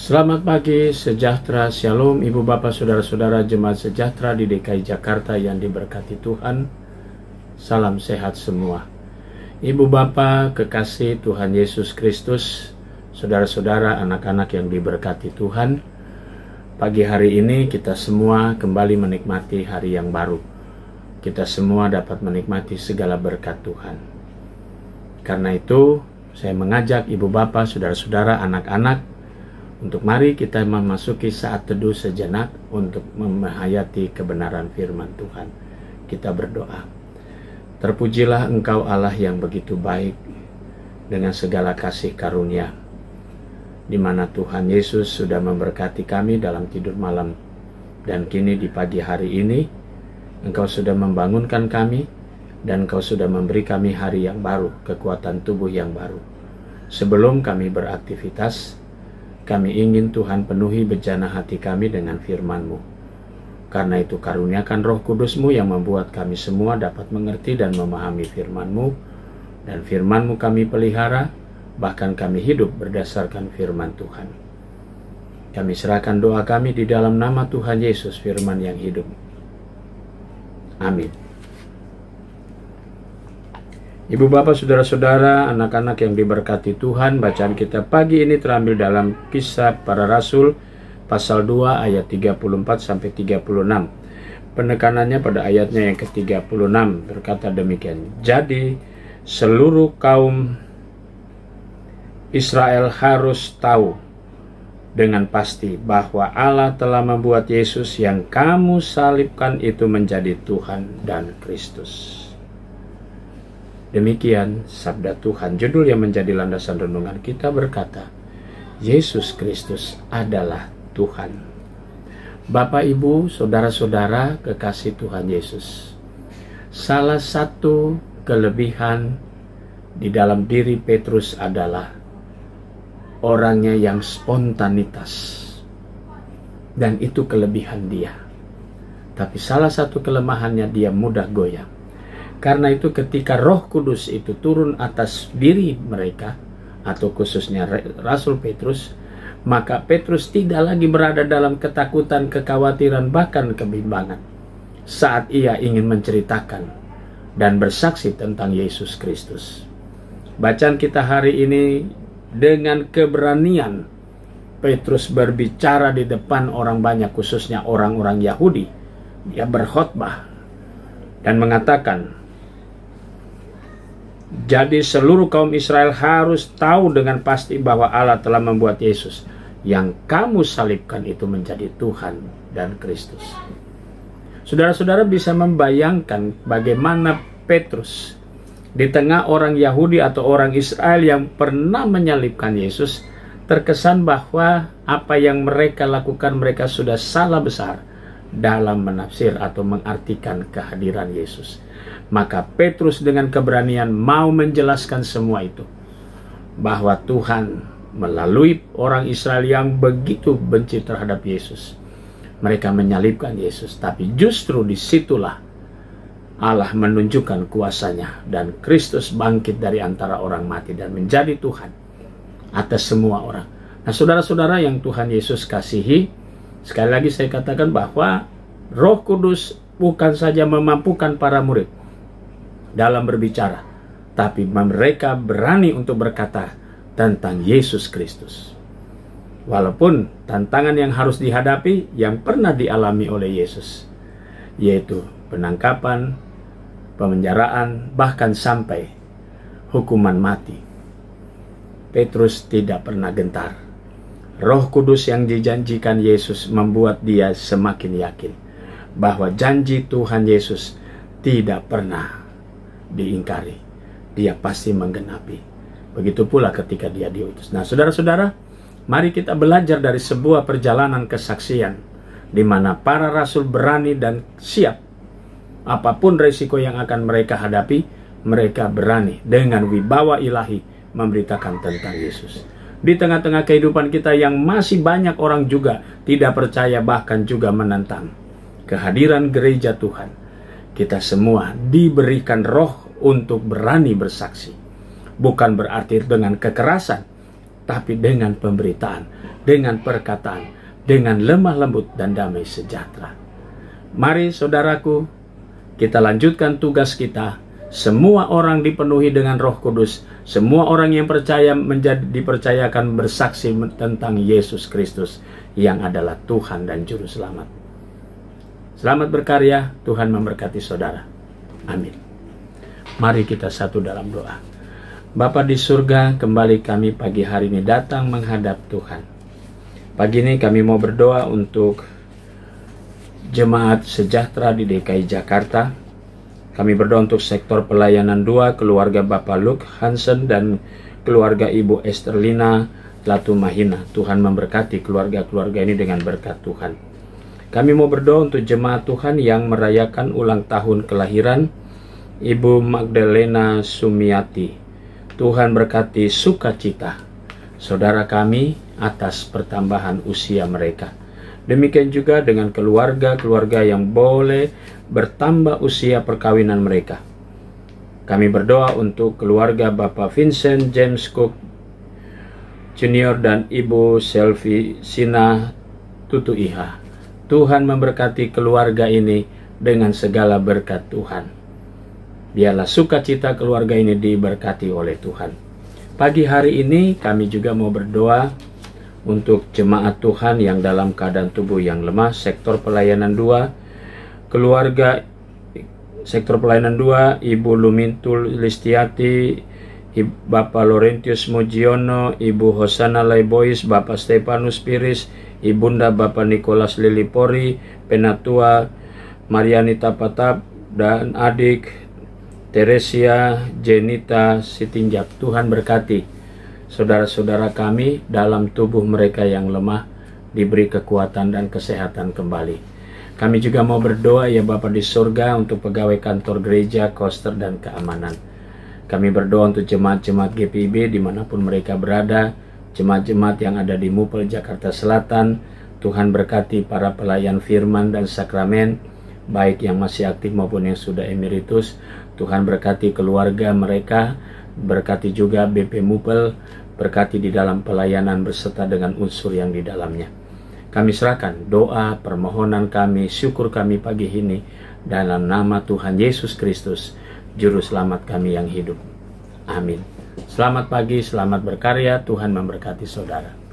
Selamat pagi, sejahtera, shalom, ibu bapak, saudara-saudara jemaat sejahtera di DKI Jakarta yang diberkati Tuhan. Salam sehat semua. Ibu bapak, kekasih Tuhan Yesus Kristus, saudara-saudara, anak-anak yang diberkati Tuhan. Pagi hari ini kita semua kembali menikmati hari yang baru. Kita semua dapat menikmati segala berkat Tuhan. Karena itu, saya mengajak ibu bapak, saudara-saudara, anak-anak, untuk mari kita memasuki saat teduh sejenak untuk menghayati kebenaran firman Tuhan. Kita berdoa. Terpujilah Engkau Allah yang begitu baik dengan segala kasih karunia, di mana Tuhan Yesus sudah memberkati kami dalam tidur malam, dan kini di pagi hari ini Engkau sudah membangunkan kami, dan Engkau sudah memberi kami hari yang baru, kekuatan tubuh yang baru. Sebelum kami beraktivitas, kami ingin Tuhan penuhi bejana hati kami dengan firman-Mu. Karena itu karuniakan Roh Kudus-Mu yang membuat kami semua dapat mengerti dan memahami firman-Mu. Dan firman-Mu kami pelihara, bahkan kami hidup berdasarkan firman Tuhan. Kami serahkan doa kami di dalam nama Tuhan Yesus, firman yang hidup. Amin. Ibu bapak, saudara-saudara, anak-anak yang diberkati Tuhan, bacaan kita pagi ini terambil dalam Kisah Para Rasul pasal 2 ayat 34-36. Penekanannya pada ayatnya yang ke-36 berkata demikian. Jadi seluruh kaum Israel harus tahu dengan pasti bahwa Allah telah membuat Yesus yang kamu salibkan itu menjadi Tuhan dan Kristus. Demikian sabda Tuhan. Judul yang menjadi landasan renungan kita berkata, Yesus Kristus adalah Tuhan. Bapak, Ibu, saudara-saudara kekasih Tuhan Yesus, salah satu kelebihan di dalam diri Petrus adalah orangnya yang spontanitas, dan itu kelebihan dia. Tapi salah satu kelemahannya, dia mudah goyang. Karena itu ketika Roh Kudus itu turun atas diri mereka, atau khususnya Rasul Petrus, maka Petrus tidak lagi berada dalam ketakutan, kekhawatiran, bahkan kebimbangan saat ia ingin menceritakan dan bersaksi tentang Yesus Kristus. Bacaan kita hari ini, dengan keberanian Petrus berbicara di depan orang banyak, khususnya orang-orang Yahudi. Dia berkhotbah dan mengatakan, jadi seluruh kaum Israel harus tahu dengan pasti bahwa Allah telah membuat Yesus yang kamu salibkan itu menjadi Tuhan dan Kristus. Saudara-saudara bisa membayangkan bagaimana Petrus di tengah orang Yahudi atau orang Israel yang pernah menyalibkan Yesus, terkesan bahwa apa yang mereka lakukan, mereka sudah salah besar dalam menafsir atau mengartikan kehadiran Yesus. Maka Petrus dengan keberanian mau menjelaskan semua itu, bahwa Tuhan melalui orang Israel yang begitu benci terhadap Yesus, mereka menyalibkan Yesus. Tapi justru disitulah Allah menunjukkan kuasanya, dan Kristus bangkit dari antara orang mati dan menjadi Tuhan atas semua orang. Nah, saudara-saudara yang Tuhan Yesus kasihi, sekali lagi saya katakan bahwa Roh Kudus bukan saja memampukan para murid dalam berbicara, tapi mereka berani untuk berkata tentang Yesus Kristus. Walaupun tantangan yang harus dihadapi yang pernah dialami oleh Yesus, yaitu penangkapan, pemenjaraan, bahkan sampai hukuman mati, Petrus tidak pernah gentar. Roh Kudus yang dijanjikan Yesus membuat dia semakin yakin bahwa janji Tuhan Yesus tidak pernah diingkari. Dia pasti menggenapi. Begitu pula ketika dia diutus. Nah, saudara-saudara, mari kita belajar dari sebuah perjalanan kesaksian di mana para rasul berani dan siap. Apapun resiko yang akan mereka hadapi, mereka berani dengan wibawa ilahi memberitakan tentang Yesus. Di tengah-tengah kehidupan kita yang masih banyak orang juga tidak percaya, bahkan juga menentang kehadiran gereja Tuhan, kita semua diberikan roh untuk berani bersaksi. Bukan berarti dengan kekerasan, tapi dengan pemberitaan, dengan perkataan, dengan lemah lembut dan damai sejahtera. Mari saudaraku, kita lanjutkan tugas kita. Semua orang dipenuhi dengan Roh Kudus. Semua orang yang percaya dipercayakan bersaksi tentang Yesus Kristus yang adalah Tuhan dan Juru Selamat. Selamat berkarya, Tuhan memberkati saudara. Amin. Mari kita satu dalam doa. Bapa di surga, kembali kami pagi hari ini datang menghadap Tuhan. Pagi ini kami mau berdoa untuk jemaat sejahtera di DKI Jakarta. Kami berdoa untuk sektor pelayanan 2, keluarga Bapak Luke Hansen dan keluarga Ibu Esterlina Latumahina. Tuhan memberkati keluarga-keluarga ini dengan berkat Tuhan. Kami mau berdoa untuk jemaat Tuhan yang merayakan ulang tahun kelahiran Ibu Magdalena Sumiati. Tuhan berkati sukacita saudara kami atas pertambahan usia mereka. Demikian juga dengan keluarga-keluarga yang boleh bertambah usia perkawinan mereka. Kami berdoa untuk keluarga Bapak Vincent James Cook Junior dan Ibu Selvi Sina Tutuiha. Tuhan memberkati keluarga ini dengan segala berkat Tuhan. Biarlah sukacita keluarga ini diberkati oleh Tuhan. Pagi hari ini kami juga mau berdoa untuk jemaat Tuhan yang dalam keadaan tubuh yang lemah, sektor pelayanan 2, keluarga sektor pelayanan 2, Ibu Lumintul Listiati, Bapak Laurentius Mujiono, Ibu Hosana Laibois, Bapak Stefanus Piris, Ibunda Bapak Nikolas Lilipori, Penatua Mariani Tapatap, dan adik Teresia Jenita Sitinjak. Tuhan berkati saudara-saudara kami dalam tubuh mereka yang lemah, diberi kekuatan dan kesehatan kembali. Kami juga mau berdoa ya Bapa di surga untuk pegawai kantor gereja, koster dan keamanan. Kami berdoa untuk jemaat-jemaat GPIB dimanapun mereka berada, jemaat-jemaat yang ada di Mupel Jakarta Selatan. Tuhan berkati para pelayan firman dan sakramen, baik yang masih aktif maupun yang sudah emeritus. Tuhan berkati keluarga mereka, berkati juga BP Mupel, berkati di dalam pelayanan beserta dengan unsur yang di dalamnya. Kami serahkan doa, permohonan kami, syukur kami pagi ini dalam nama Tuhan Yesus Kristus, Juru Selamat kami yang hidup. Amin. Selamat pagi, selamat berkarya, Tuhan memberkati saudara.